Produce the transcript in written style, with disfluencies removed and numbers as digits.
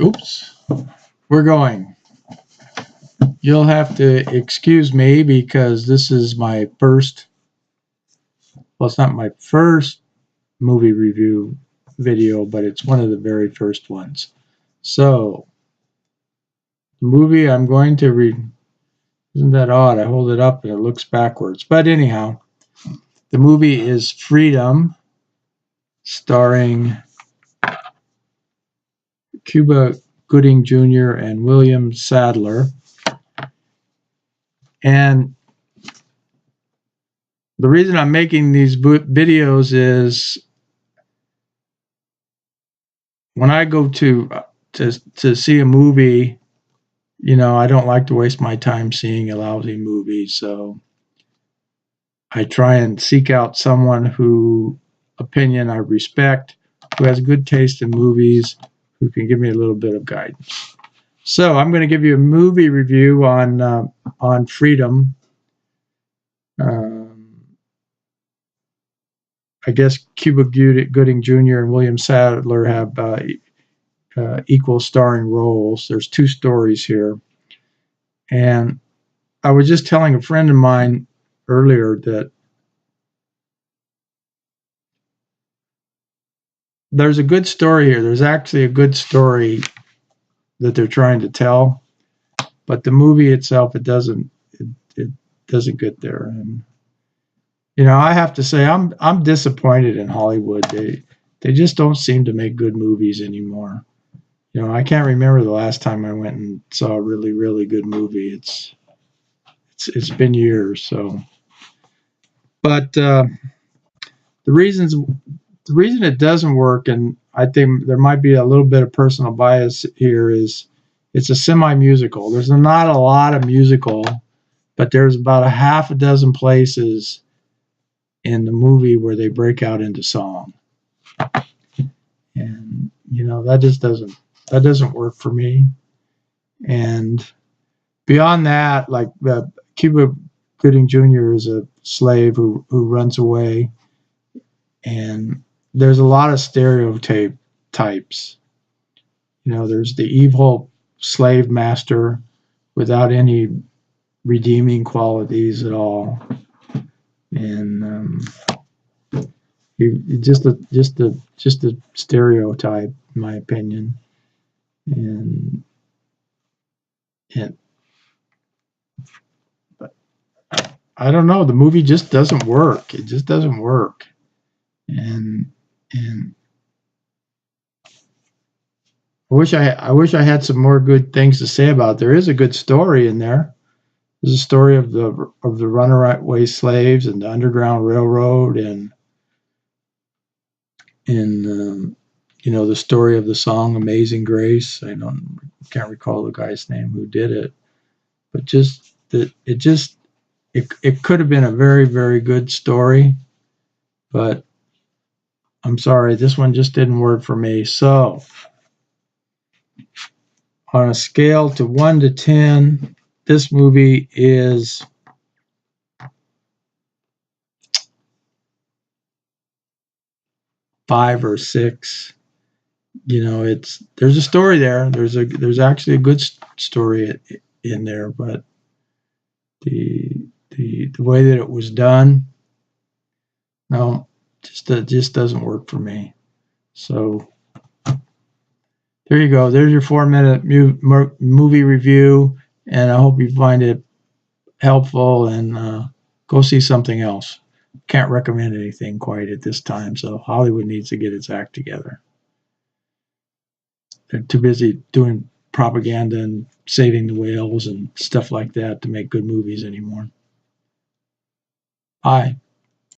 Oops, we're going. You'll have to excuse me because this is my first, well, it's not my first movie review video, but it's one of the very first ones. So, the movie I'm going to read, isn't that odd? I hold it up and it looks backwards. But anyhow, the movie is Freedom, starring Cuba Gooding Jr. and William Sadler. And the reason I'm making these videos is when I go to see a movie, you know, I don't like to waste my time seeing a lousy movie. So I try and seek out someone who opinion I respect, who has good taste in movies, who can give me a little bit of guidance. So I'm going to give you a movie review on Freedom. I guess Cuba Gooding Jr. and William Sadler have equal starring roles. There's two stories here. And I was just telling a friend of mine earlier that there's a good story here. There's actually a good story that they're trying to tell, but the movie itself, it doesn't get there. And you know, I have to say I'm disappointed in Hollywood. They just don't seem to make good movies anymore. You know, I can't remember the last time I went and saw a really, really good movie. It's been years. So, but the reason it doesn't work, and I think there might be a little bit of personal bias here, is it's a semi-musical. There's not a lot of musical, but there's about a half a dozen places in the movie where they break out into song, and you know that just doesn't work for me. And beyond that, like Cuba Gooding Jr. is a slave who runs away, and there's a lot of stereotypes. You know, there's the evil slave master without any redeeming qualities at all, and just a stereotype, in my opinion. And but I don't know. The movie just doesn't work. It just doesn't work. And I wish I had some more good things to say about it. There is a good story in there. There's a story of the runaway slaves and the Underground Railroad, and you know, the story of the song "Amazing Grace." Can't recall the guy's name who did it, but it could have been a very, very good story, but I'm sorry, this one just didn't work for me. So on a scale to 1 to 10, this movie is 5 or 6. You know, there's a story there. There's actually a good story in there, but the way that it was done, no, just doesn't work for me. So there you go. There's your 4-minute movie review, and I hope you find it helpful, and go see something else. Can't recommend anything quite at this time, so Hollywood needs to get its act together. They're too busy doing propaganda and saving the whales and stuff like that to make good movies anymore. Bye.